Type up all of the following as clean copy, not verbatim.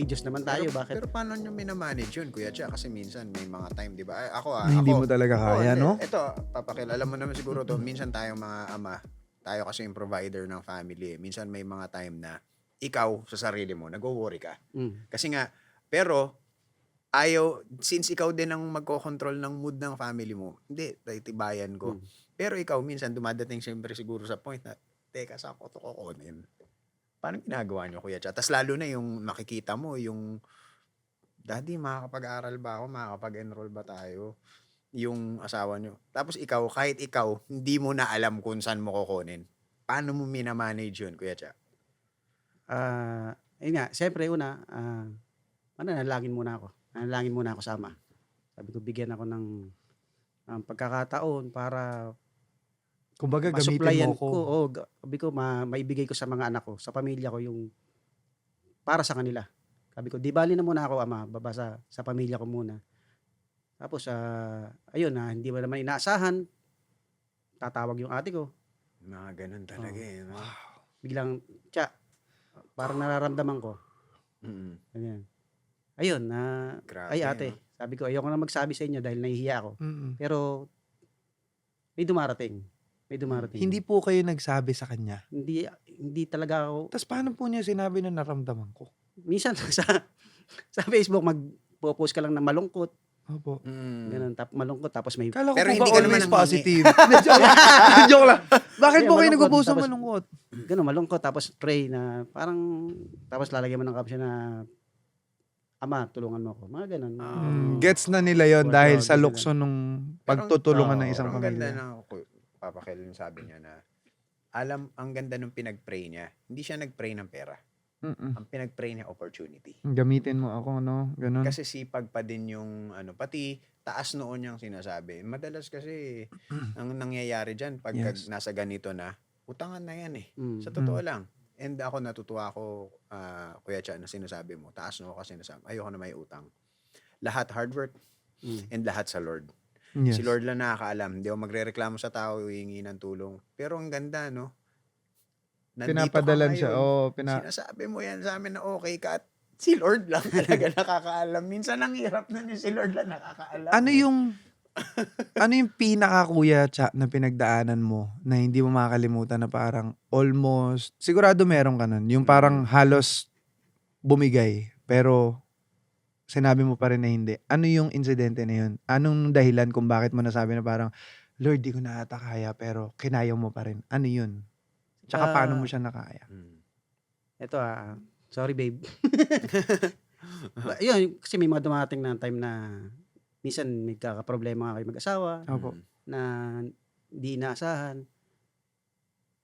courageous naman tayo. Bakit? Pero paano nyo minamanage yun, Kuya Cha? Kasi minsan may mga time, di ba? Na hindi mo talaga kaya, no? Ito, papakilala mo naman siguro to. Minsan tayong mga ama, tayo kasi yung provider ng family. Minsan may mga time na ikaw sa sarili mo, nag-worry ka. Kasi nga, pero since ikaw din ang magko-control ng mood ng family mo, hindi, tibayan ko. Pero ikaw, minsan dumadating siyempre siguro sa point na, teka, saan ko ito kukunin? Paano ginagawa nyo, Kuya Cha? Tapos lalo na yung makikita mo, yung, Daddy, makakapag-aral ba ako? Makakapag-enroll ba tayo? Yung asawa nyo. Tapos ikaw, kahit ikaw, hindi mo na alam kung saan mo kukunin. Paano mo minamanage yun, Kuya Cha? Ayun nga, siyempre una, nanalangin muna ako. Nanalangin muna ako sa Ama. Sabi ko, bigyan ako ng pagkakataon para Kumbaga, gamitin masuplayan mo ko. ko. Sabi ko, maibigay ko sa mga anak ko, sa pamilya ko, yung para sa kanila. Sabi ko, di bali na muna ako, Ama, baba sa pamilya ko muna. Tapos, ayun, hindi mo naman inaasahan, tatawag yung ate ko. Mga ganun talaga eh. No? Biglang, Cha, parang nararamdaman ko. Ganyan. Ayun, Grabe, ay ate, no? sabi ko, ayoko na magsabi sa inyo dahil nahihiya ako. Pero, may dumarating. Hindi po kayo nagsabi sa kanya. Hindi talaga ako. Tapos paano po niya sinabi na naramdaman ko? Minsan sa Facebook, mag-post ka lang na malungkot. Opo. Ganun, malungkot. Tapos may... Kala ko Pero po hindi ba ka naman always nanghingi. positive? Joke lang. Bakit Hindi, po kayo malungkot, nag-post ng tapos- malungkot? Ganun, malungkot. Tapos pray na parang... Tapos lalagyan mo ng caption na... Ama, tulungan mo ako. Mga ganun. Gets na nila yon Oo, dahil sa gets lukso nung pagtutulungan ng isang Pero ang ganda pamilya. na, Papakil yung sabi niya na, ang ganda nung pinag-pray niya. Hindi siya nag-pray ng pera. Ang pinag-pray niya, opportunity. Gamitin mo ako, no? Ganun. Kasi sipag pa din yung, pati taas noon niyang sinasabi. Madalas kasi, ang nangyayari dyan, pag Yes. nasa ganito na, utangan na yan eh. Sa totoo lang. And ako natutuwa ako, Kuya Cha, na sinasabi mo, taas no kasi sinasabi, ayoko na may utang. Lahat hard work, and lahat sa Lord. Yes. Si Lord lang nakakaalam. Hindi ako magrereklamo sa tao, hihingi ng tulong. Pero ang ganda, no? Nandito ka Pinapadalan siya. ngayon. Oh, Sinasabi mo yan sa amin na okay ka at si Lord lang talaga nakakaalam. Minsan ang hirap na ni si Lord lang nakakaalam. Ano yung pinaka, Kuya Cha, na pinagdaanan mo na hindi mo makakalimutan na parang almost, sigurado meron ka nun, yung parang halos bumigay, pero sinabi mo pa rin na hindi. Ano yung insidente na yun? Anong dahilan kung bakit mo nasabi na parang, Lord, di ko na ata kaya, pero kinaya mo pa rin? Ano yun? Tsaka paano mo siya nakaya? Ito sorry babe. Yun, kasi may mga dumating na time na minsan may kakaproblema nga kayo mag-asawa Opo. na di inaasahan.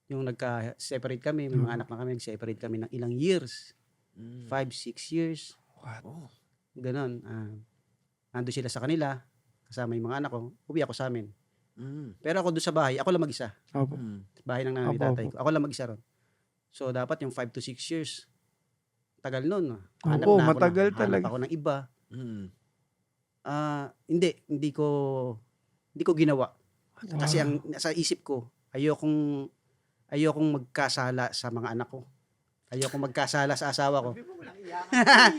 Yung nagka-separate kami, may mga anak na kami, nag-separate kami ng ilang years. 5, 6 years. What? Ganon. Nandun sila sa kanila, kasama yung mga anak ko, uwi ako sa amin. Pero ako doon sa bahay, ako lang mag-isa. Opo. Bahay ng nanay Opo, tatay ko. Ako lang mag-isa ron. So, dapat yung 5 to 6 years, tagal nun. Opo, matagal talaga. Hanap ako ng iba. Hindi ko ginawa. Kasi ang nasa isip ko, ayokong magkasala sa mga anak ko. Ayokong magkasala sa asawa ko. Sabi mo walang iyakan.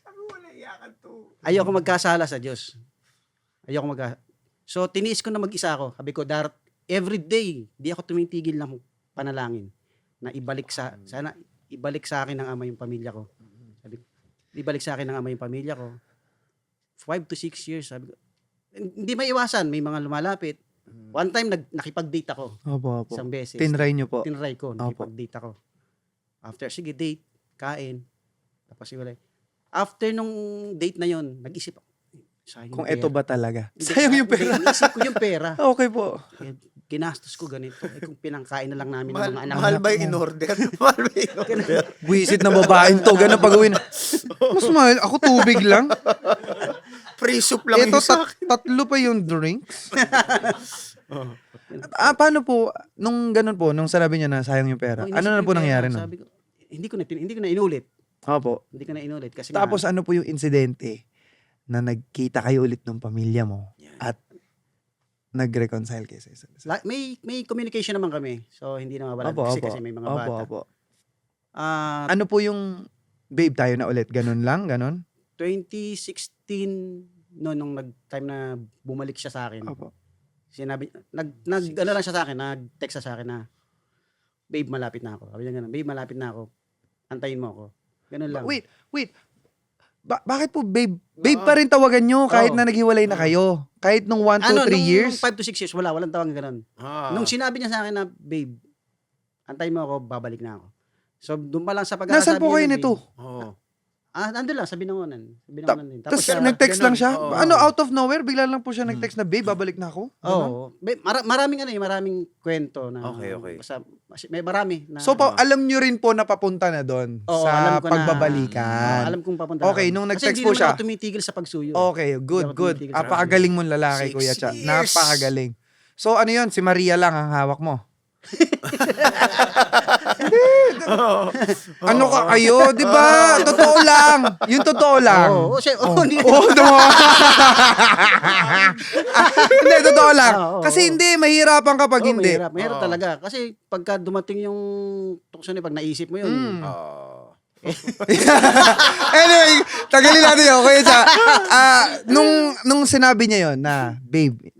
Sabi mo walang iyakan to. Ayokong magkasala sa Diyos. So, tiniis ko na mag-isa ako. Sabi ko, every day, di ako tumitigil ng panalangin na sana ibalik sa akin ng Ama yung pamilya ko. Sabi ko, ibalik sa akin ng Ama yung pamilya ko. 5 to 6 years, sabi ko. Hindi maiwasan, may mga lumalapit. One time, nakipag-date ako. Opo. Isang beses. Tinry nyo po. Tinry ko, nakipag-date ako. After, sige, date, kain. Tapos iwalay. After nung date na yon, nag-isip ako, sayang Kung yung ito pera. ba talaga? Hindi, Sayang yung pera. Hindi, inisip ko yung pera. Okay po. Ginastos ko ganito. Kung pinangkain na lang namin ng Mahal, mga anak. mahal ba yung in-order? Mahal ba yung in-order? Buisit na babaeng to. Ganun pag-uwi na. Mas mahal. Ako tubig lang. Free soup lang Ito, yung sa akin. tatlo pa yung drinks. Paano po, nung ganun po, nung sinabi niya na sayang yung pera, Inisip ano ko na yung po pera. nangyari nun? Sabi ko, hindi ko na inulit. Opo. Hindi ko na inulit. Kasi Tapos ano po yung insidente na nagkita kayo ulit ng pamilya mo at nag-reconcile kayo sa isa't isa? may communication naman kami. So, hindi na mawala. Opo. Kasi may mga bata. Opo. Ah, Ano po yung babe, tayo na ulit. Ganun lang, ganun? 2016, nung time na bumalik siya sa akin, Opo. sinabi, ano lang siya sa akin, nag-text siya sa akin na, babe, malapit na ako. Sabi niya ganun, babe, malapit na ako. Antayin mo ako. Ganun lang. Wait. Bakit po, babe? Babe pa rin tawagan nyo kahit Oo. na naghiwalay na kayo? Kahit nung 1, 2, 3 years? 5 to 6 years, walang tawagan ganun. Nung sinabi niya sa akin na, babe, antayin mo ako, babalik na ako. So, doon pa lang sa pagkakasabi Nasaan po kayo niya, nito? Oo. Nandun lang, sa Binangonan. Din. Tapos siya, nag-text lang siya? ganun, oo. Ano, out of nowhere? Bigla lang po siya nag-text na, babe, babalik na ako? Ganun? maraming kwento na. Okay. Basta, may marami. Na, So, alam nyo rin po na papunta na doon Oo, sa alam ko na. pagbabalikan. alam kong papunta Okay, na ako. nung Kasi nag-text hindi po naman siya. ako tumitigil sa pagsuyo. Okay, Hindi good. ako tumitigil sa Napakagaling mong lalaki, 6 Kuya Cha. years. Napakagaling. So, ano yun? Si Maria lang ang hawak mo. Ano ka kayo? Di ba? Totoo lang. Yung totoo lang. hindi. Hindi, totoo lang. Oo. Kasi hindi, mahirapan kapag hindi. Mahirap Oo. talaga. Kasi pagka dumating yung tukso niya, pag naisip mo yun, Anyway, tagalin natin yun. Kuya Cha, nung sinabi niya yun na, babe,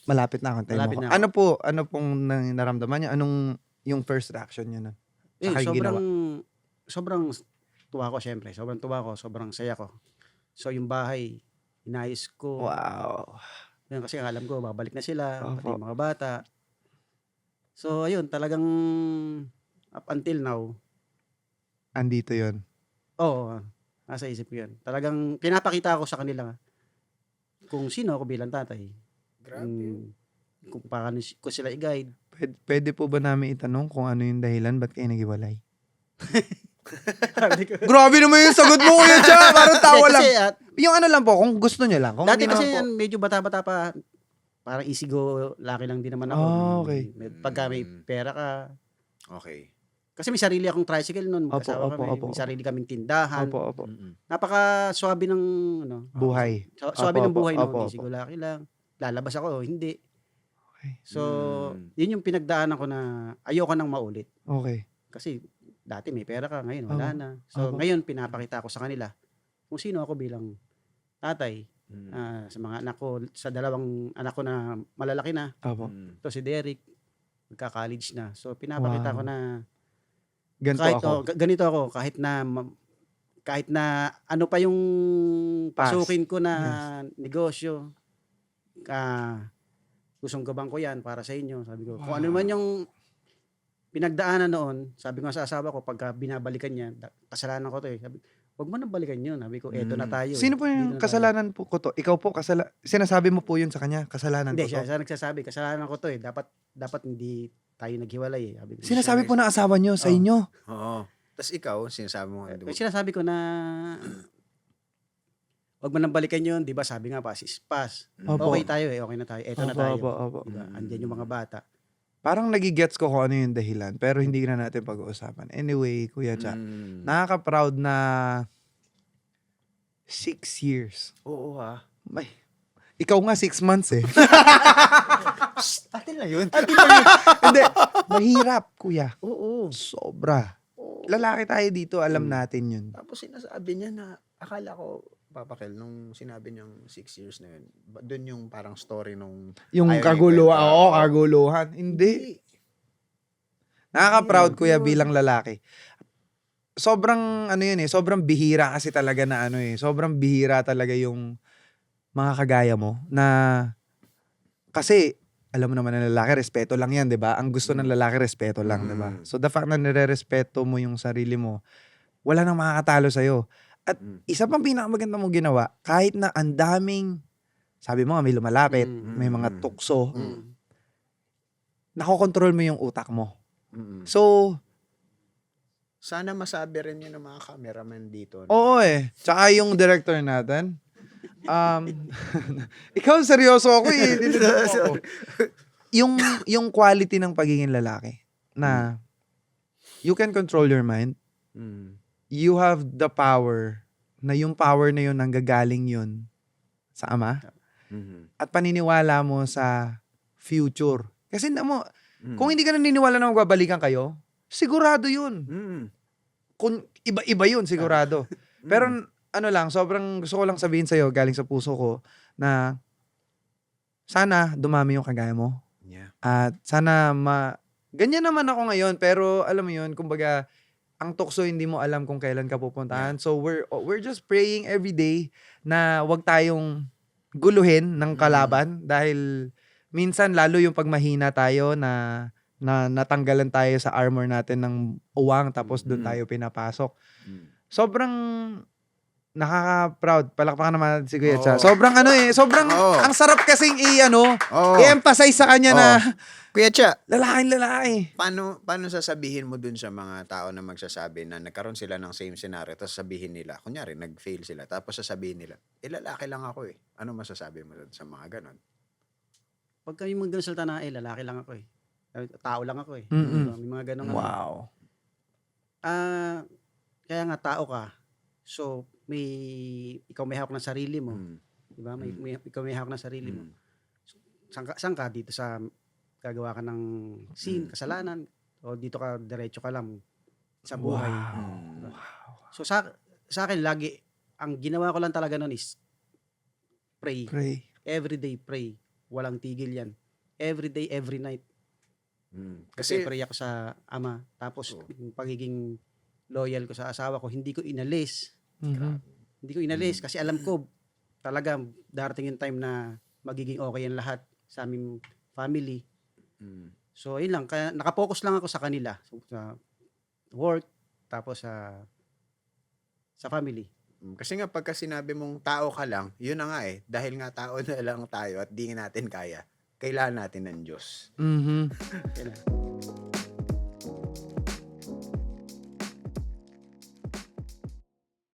malapit na akong Malapit mo. na ako. Ano pong naramdaman niya? Anong yung first reaction niya nun? Saka yung ginawa? sobrang tuwa ko syempre. Sobrang tuwa ko, sobrang saya ko. So yung bahay, inayos ko. Wow. Yun, kasi alam ko, babalik na sila, pati Opo. yung mga bata. So ayun, talagang up until now, Andito yun. oo, nasa isip ko yun. Talagang pinapakita ko sa kanila kung sino ako bilang tatay. Kung paano ko sila i-guide. Pwede po ba namin itanong kung ano yung dahilan ba't kayo naghiwalay? Sabi ko, Grabe naman yung sagot mo, Kuya Cha. Parang tawa lang. kasi, Yung ano lang po, kung gusto niya lang. Kung dati hindi kasi naman po. yan, medyo bata-bata pa, parang easy go, laki lang din naman ako. Okay. Pagka may pera ka. Okay. Kasi may sarili akong tricycle noon, magkasawa Opo, kami. opo. May sarili kaming tindahan. Opo. Napaka-swabe ng, Buhay. swabe ng buhay noon. Opo. Easy go, laki lang. Lalabas ako, hindi. Okay. So, yun yung pinagdaanan ko na ayoko nang maulit. Okay. Kasi dati may pera ka, ngayon wala Opo. na. So, Opo. ngayon pinapakita ko sa kanila kung sino ako bilang tatay. Sa mga anak ko, sa dalawang anak ko na malalaki na. Opo. Ito si Derek, magka-college na. So, pinapakita Wow. ko na Ganito kahit ako. ganito ako, kahit na ano pa yung Past. pasukin ko na negosyo, gustong gabang ko yan para sa inyo. Sabi ko, kung ano man yung pinagdaanan noon, sabi ko nga sa asawa ko, pagka binabalikan niya, kasalanan ko to eh. Sabi, wag mo nang balikan yun. Sabi ko, eto na tayo. Sino po Dito yung na tayo. kasalanan po ko to? Ikaw po, sinasabi mo po yun sa kanya, kasalanan Hindi, ko to? siya nagsasabi, kasalanan ko to eh. Dapat hindi tayo naghiwalay eh. Sabi ko, Sinasabi po ng asawa nyo sa inyo. Oo. Tapos ikaw, sinasabi mo. sinasabi ko na wag mo nang balikan yun, di ba? Sabi nga, pass is pass. Opo. Okay tayo eh, okay na tayo. Eto na tayo. Opo. Diba? Andyan yung mga bata. Parang nagigets ko kung ano yung dahilan, pero hindi na natin pag-uusapan. Anyway, Kuya Cha, nakaka-proud na 6 years. Oo ha. May, ikaw nga 6 months eh. Atin na yun. Hindi, mahirap, Kuya. Oo. Sobra. Lalaki tayo dito, alam natin yun. Tapos sinasabi niya na, akala ko, Papakel, nung sinabi niyang 6 years na yun, doon yung parang story nung Yung ayaw niya kaguluhan, ikwento. oo, kaguluhan. Hindi. Nakaka-proud, Kuya, bilang lalaki. Sobrang, ano yun eh, sobrang bihira kasi talaga na ano eh, sobrang bihira talaga yung mga kagaya mo na, kasi, alam mo naman na lalaki, respeto lang yan, di ba? Ang gusto ng lalaki, respeto lang, di ba? So, the fact na nire-respeto mo yung sarili mo, wala nang makakatalo sa'yo. At isa pang pinakamaganda mong ginawa, kahit na ang daming, sabi mo nga, may lumalapit, may mga tukso, nakokontrol mo yung utak mo. So, sana masabi rin yun ng mga cameraman dito. oo eh. Tsaka yung director natin, ikaw seryoso ako eh. Ako. Yung quality ng pagiging lalaki na you can control your mind. You have the power na yung power na yun nanggagaling yun sa ama at paniniwala mo sa future. Kasi kung hindi ka naniniwala na magbabalikan kayo, sigurado yun. iba-iba yun sigurado. Pero ano lang, sobrang gusto ko lang sabihin sa'yo, galing sa puso ko, na sana dumami yung kagaya mo. Yeah. At sana ganyan naman ako ngayon, pero alam mo yun, kumbaga, ang tukso hindi mo alam kung kailan ka pupuntahan. So we're just praying every day na wag tayong guluhin ng kalaban dahil minsan lalo yung pag mahina tayo na natanggalan tayo sa armor natin ng uwang tapos doon tayo pinapasok. Sobrang nakaka-proud. Palakpakan naman si Kuya Cha. Sobrang ang sarap kasing i-emphasize sa kanya na Kuya Cha, lalaki. paano sasabihin mo dun sa mga tao na magsasabi na nagkaroon sila ng same scenario tapos sabihin nila, kunyari nag-fail sila tapos sasabihin nila, lalaki lang ako eh. Ano masasabi mo dun sa mga ganon? Pag kami magsalita na, lalaki lang ako eh. Tao lang ako eh. Mm-mm. Diba? May mga ganun. Wow. Kaya nga tao ka. So, ikaw may hawak ng sarili mo. Diba? Ikaw may hawak ng sarili mo. So, saan ka dito sa gagawa ka ng sin, kasalanan, o dito ka, diretso ka lang sa buhay. Wow. So, sa akin, lagi, ang ginawa ko lang talaga nun is pray. Pray. Everyday pray. Walang tigil yan. Every day, every night. Kasi pray ako sa Ama. Tapos, yung pagiging loyal ko sa asawa ko, hindi ko inalis. Mhm. Hindi ko inalis kasi alam ko talaga darating yung time na magiging okay ang lahat sa aming family. So, yun lang. Kaya nakapokus lang ako sa kanila. So, sa work, tapos sa family. Kasi nga pagka sinabi mong tao ka lang, yun na nga eh. Dahil nga tao na lang tayo at di natin kaya, kailangan natin ng Diyos. Mhm. Kaya na.